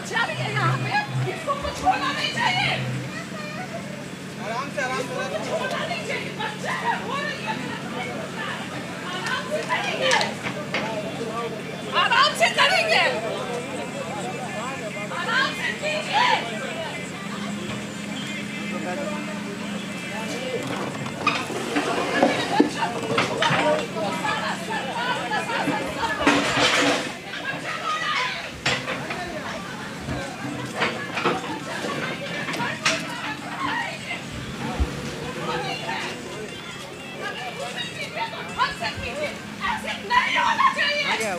बच्चा भी है यहाँ पे, इसको कुछ होना नहीं चाहिए। आराम से होना नहीं चाहिए, बच्चा है, हो रही है, आराम से करेंगे, आराम से करेंगे, आराम से कीजिए। ऐसे नहीं होना चाहिए।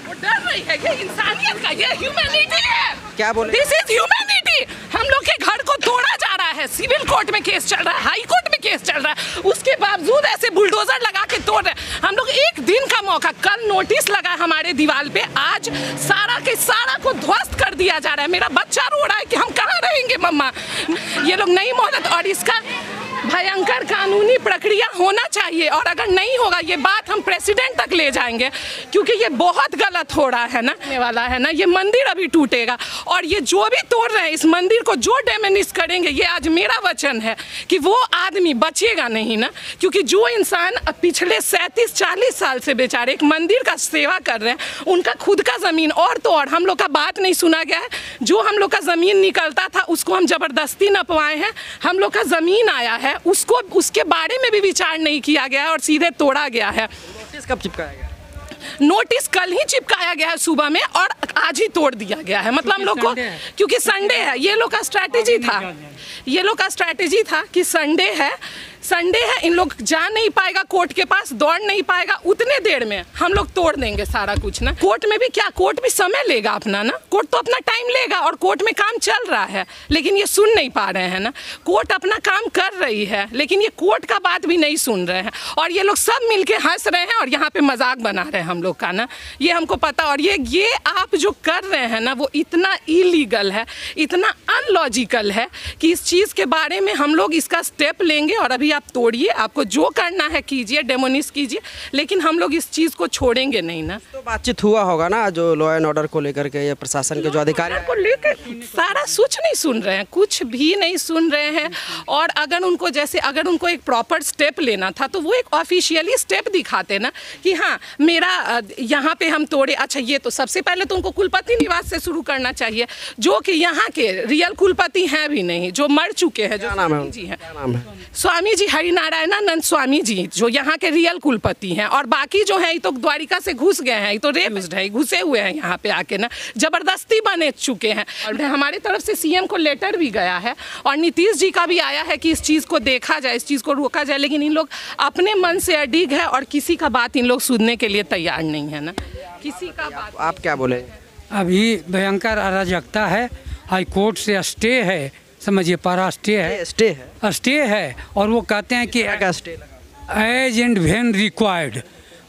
वो डर रही है, ये इंसानियत का, ये ह्यूमैनिटी है। क्या बोले? This is humanity. हम लोग के घर को तोड़ा जा रहा है, सिविल कोर्ट में केस चल रहा है, हाई कोर्ट में केस चल रहा है, उसके बावजूद ऐसे बुलडोजर लगा के तोड़ रहे हैं। हम लोग एक दिन का मौका, कल नोटिस लगा हमारे दीवार पे, आज सारा के सारा को ध्वस्त कर दिया जा रहा है। मेरा बच्चा रो रहा है कि हम कहाँ रहेंगे मम्मा। ये लोग नहीं मोहलत, और इसका भयंकर कानूनी प्रक्रिया होना चाहिए, और अगर नहीं होगा ये बात हम प्रेसिडेंट तक ले जाएंगे, क्योंकि ये बहुत गलत हो रहा है ना, वाला है ना। ये मंदिर अभी टूटेगा, और ये जो भी तोड़ रहे हैं इस मंदिर को, जो डैमेज करेंगे, ये आज मेरा वचन है कि वो आदमी बचेगा नहीं ना, क्योंकि जो इंसान पिछले 37-40 साल से बेचारे एक मंदिर का सेवा कर रहे हैं, उनका खुद का ज़मीन, और तो और हम लोग का बात नहीं सुना गया है। जो हम लोग का ज़मीन निकलता था उसको हम ज़बरदस्ती नपवाए हैं, हम लोग का ज़मीन आया है, उसको उसके बारे में भी विचार नहीं किया गया है और सीधे तोड़ा गया है। नोटिस कब चिपकाया गया? नोटिस कल ही चिपकाया गया है सुबह में, और आज ही तोड़ दिया गया है। मतलब हम लोग को, क्योंकि संडे है, ये लोग का स्ट्रैटेजी था, ये लोग का स्ट्रैटेजी था कि संडे है, इन लोग जा नहीं पाएगा कोर्ट के पास, दौड़ नहीं पाएगा, उतने देर में हम लोग तोड़ देंगे सारा कुछ ना। कोर्ट में भी क्या, कोर्ट भी समय लेगा अपना ना, कोर्ट तो अपना टाइम लेगा, और कोर्ट में काम चल रहा है, लेकिन ये सुन नहीं पा रहे हैं ना। कोर्ट अपना काम कर रही है, लेकिन ये कोर्ट का बात भी नहीं सुन रहे हैं, और ये लोग सब मिलके हंस रहे हैं और यहाँ पे मजाक बना रहे हैं हम लोग का ना। ये हमको पता, और ये आप जो कर रहे हैं ना, वो इतना इलीगल है, इतना अनलॉजिकल है कि इस चीज़ के बारे में हम लोग इसका स्टेप लेंगे। और अभी आप तोड़िए, आपको जो करना है कीजिए, डेमोनिश कीजिए, लेकिन हम लोग इस चीज़ को छोड़ेंगे नहीं ना। तो बातचीत हुआ होगा ना, जो लॉ एंड ऑर्डर को लेकर के, या प्रशासन के जो अधिकारी को लेकर सारा कुछ नहीं सुन रहे हैं, कुछ भी नहीं सुन रहे हैं। और अगर उनको, जैसे अगर उनको एक प्रॉपर स्टेप लेना था, तो वो एक ऑफिशियली स्टेप दिखाते ना कि हाँ मेरा यहाँ पे हम तोड़े। अच्छा, ये तो सबसे पहले तो उनको कुलपति निवास से शुरू करना चाहिए, जो कि यहाँ के रियल कुलपति हैं भी नहीं, जो मर चुके हैं, जो स्वामी जी हैं, स्वामी जी हरिनारायणानंद स्वामी जी, जो यहाँ के रियल कुलपति हैं। और बाकी जो है, ये तो द्वारिका से घुस गए हैं, ये तो रेपिस्ट है, घुसे हुए हैं यहाँ पे आके ना, जबरदस्ती बने चुके हैं। और हमारी तरफ से सीएम को लेटर भी गया है, और नीतीश जी का भी आया है कि इस चीज़ को देखा जाए, इस चीज़ को रोका जाए, लेकिन इन लोग अपने मन से अडिग है, और किसी का बात इन लोग सुनने के लिए तैयार नहीं है ना, किसी का बात। आप क्या बोले? अभी भयंकर अराजकता है, हाई कोर्ट से स्टे है, समझिए, पारा स्टे है, और वो कहते हैं कि एज एंड व्हेन रिक्वायर्ड,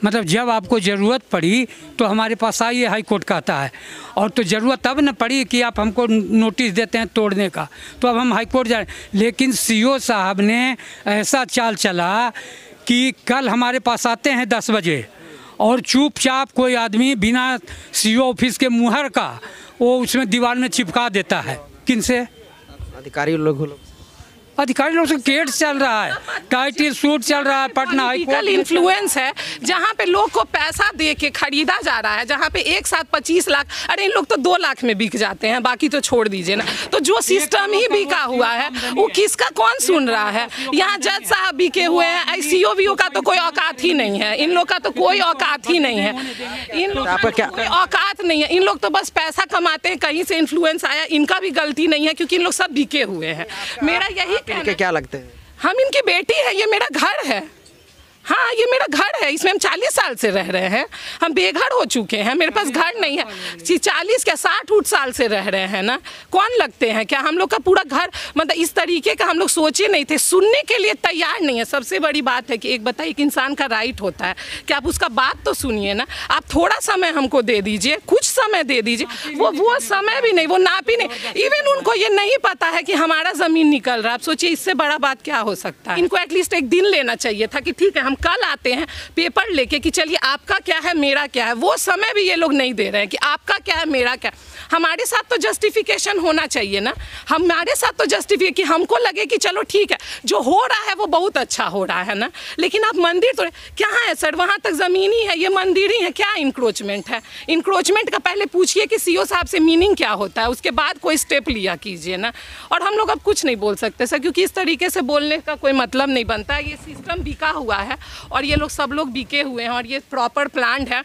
मतलब जब आपको ज़रूरत पड़ी तो हमारे पास आइए, हाई कोर्ट कहता है। और तो ज़रूरत तब न पड़ी कि आप हमको नोटिस देते हैं तोड़ने का, तो अब हम हाई कोर्ट जा रहे हैं। लेकिन सीओ साहब ने ऐसा चाल चला कि कल हमारे पास आते हैं 10 बजे, और चुपचाप कोई आदमी बिना सीओ ऑफिस के मुहर का वो उसमें दीवार में चिपका देता है। किन से? अधिकारी लोग से केस चल रहा है, टाइटल सूट चल रहा है, पटना हाई कोर्ट इन्फ्लुएंस है, जहाँ पे लोग को पैसा दे के खरीदा जा रहा है, जहाँ पे एक साथ 25 लाख, अरे इन लोग तो 2 लाख में बिक जाते हैं, बाकी तो छोड़ दीजिए ना। तो जो सिस्टम ही बिका हुआ है, वो किसका कौन सुन रहा है? यहाँ जज साहब बिके हुए हैं, ICO का तो कोई औकात ही नहीं है, इन लोग का तो कोई औकात ही नहीं है, इन लोग का कोई औकात नहीं है। इन लोग तो बस पैसा कमाते हैं, कहीं से इन्फ्लुएंस आया, इनका भी गलती नहीं है, क्योंकि इन लोग सब बिके हुए हैं। मेरा यही इनके क्या लगते हैं? हम इनकी बेटी है, ये मेरा घर है, हाँ, ये मेरा घर है, इसमें हम 40 साल से रह रहे हैं, हम बेघर हो चुके हैं, मेरे पास घर नहीं है। 40 क्या 60 साल से रह रहे हैं ना, कौन लगते हैं क्या? हम लोग का पूरा घर मतलब इस तरीके का हम लोग सोचे नहीं थे, सुनने के लिए तैयार नहीं है। सबसे बड़ी बात है कि एक बताइए, एक इंसान का राइट होता है कि आप उसका बात तो सुनिए ना। आप थोड़ा समय हमको दे दीजिए, कुछ समय दे दीजिए, वो समय भी नहीं, वो नाप ही नहीं। इवन उनको ये नहीं पता है कि हमारा ज़मीन निकल रहा है। आप सोचिए इससे बड़ा बात क्या हो सकता है। इनको एटलीस्ट एक दिन लेना चाहिए था कि ठीक है हम कल आते हैं पेपर लेके कि चलिए आपका क्या है मेरा क्या है। वो समय भी ये लोग नहीं दे रहे हैं कि आपका क्या है मेरा क्या। हमारे साथ तो जस्टिफिकेशन होना चाहिए ना, हमारे साथ तो जस्टिफिकेशन कि हमको लगे कि चलो ठीक है जो हो रहा है वो बहुत अच्छा हो रहा है ना। लेकिन आप मंदिर तो क्या है सर, वहाँ तक ज़मीन ही है, ये मंदिर ही है, क्या इंक्रोचमेंट है? इंक्रोचमेंट का पहले पूछिए कि सीओ साहब से मीनिंग क्या होता है, उसके बाद कोई स्टेप लिया कीजिए ना। और हम लोग अब कुछ नहीं बोल सकते सर, क्योंकि इस तरीके से बोलने का कोई मतलब नहीं बनता है। ये सिस्टम बिका हुआ है और ये लोग सब लोग बिके हुए हैं और ये प्रॉपर प्लान्ड है।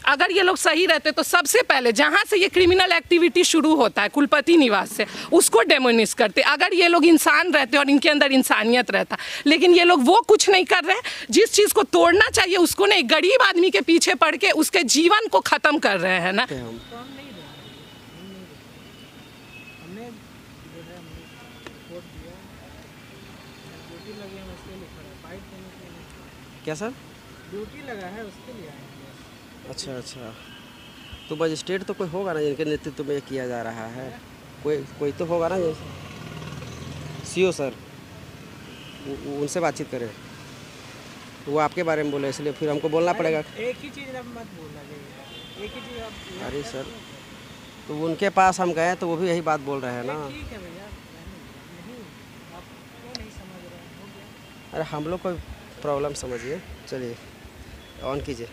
अगर ये लोग सही रहते तो सबसे पहले जहाँ से ये क्रिमिनल एक्टिविटी शुरू होता है कुलपति निवास से, उसको डेमोनिश करते। अगर ये लोग इंसान रहते और इनके अंदर इंसानियत रहता, लेकिन ये लोग वो कुछ नहीं कर रहे हैं। जिस चीज़ को तोड़ना चाहिए उसको नहीं, गरीब आदमी के पीछे पड़ के उसके जीवन को ख़त्म कर रहे हैं ना। क्या सर? ड्यूटी लगा है उसके लिए। अच्छा अच्छा, तो मजिस्ट्रेट तो कोई होगा ना जिनके नेतृत्व में किया जा रहा है, कोई तो होगा ना। सीओ सर, उनसे बातचीत करें, वो आपके बारे में बोले इसलिए फिर हमको बोलना पड़ेगा। एक ही चीज़ अब मत बोलना चाहिए, एक ही चीज़ आप। अरे सर, तो उनके पास हम गए तो वो भी यही बात बोल रहे हैं ना। ठीक है भैया, नहीं आप क्यों नहीं समझ रहे हैं, हो गया। अरे हम लोग को प्रॉब्लम समझिए, चलिए ऑन कीजिए।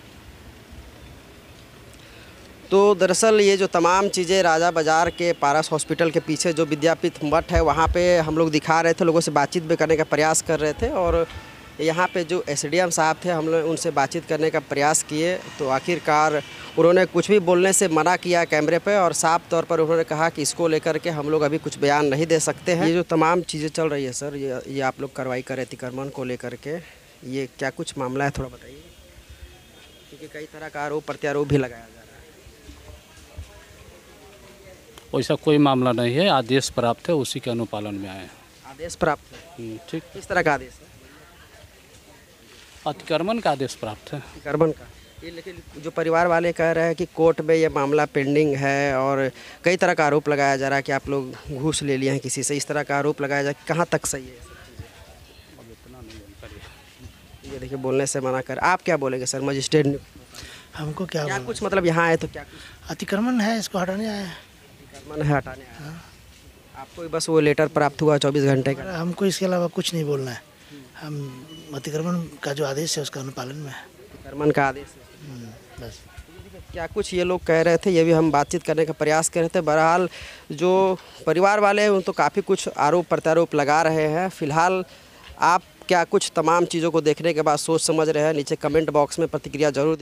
तो दरअसल ये जो तमाम चीज़ें राजा बाज़ार के पारस हॉस्पिटल के पीछे जो विद्यापीठ मठ है वहाँ पे हम लोग दिखा रहे थे, लोगों से बातचीत भी करने का प्रयास कर रहे थे। और यहाँ पे जो एसडीएम साहब थे, हम लोग उनसे बातचीत करने का प्रयास किए तो आखिरकार उन्होंने कुछ भी बोलने से मना किया कैमरे पे, और साफ तौर पर उन्होंने कहा कि इसको लेकर के हम लोग अभी कुछ बयान नहीं दे सकते हैं। ये जो तमाम चीज़ें चल रही है सर, ये आप लोग कार्रवाई कर रहे थे अतिक्रमण को लेकर के, ये क्या कुछ मामला है थोड़ा बताइए, क्योंकि कई तरह का आरोप प्रत्यारोप भी लगाया जा रहा है। वैसा कोई मामला नहीं है, आदेश प्राप्त है, उसी के अनुपालन में आए हैं। आदेश प्राप्त है? ठीक। किस तरह का आदेश है? अतिक्रमण का आदेश प्राप्त है। अतिक्रमण का ये, लेकिन जो परिवार वाले कह रहे हैं कि कोर्ट में ये मामला पेंडिंग है और कई तरह का आरोप लगाया जा रहा है कि आप लोग घूस ले लिए हैं किसी से, इस तरह का आरोप लगाया जा, कहाँ तक सही है? ये देखिए बोलने से मना कर, आप क्या बोलेंगे सर? मजिस्ट्रेट ने हमको क्या कुछ मतलब यहाँ आए तो क्या कुछ अतिक्रमण है, इसको हटाने आए हैं। अतिक्रमण है, हटाने आए। हाँ। आपको बस वो लेटर प्राप्त हुआ 24 घंटे का? हमको इसके अलावा कुछ नहीं बोलना है। हम अतिक्रमण का जो आदेश है उसका अनुपालन में है। अतिक्रमण का आदेश है बस। क्या कुछ ये लोग कह रहे थे, ये भी हम बातचीत करने का प्रयास कर रहे थे। बहरहाल जो परिवार वाले हैं उन तो काफ़ी कुछ आरोप प्रत्यारोप लगा रहे हैं। फिलहाल आप क्या कुछ तमाम चीज़ों को देखने के बाद सोच समझ रहे हैं, नीचे कमेंट बॉक्स में प्रतिक्रिया जरूर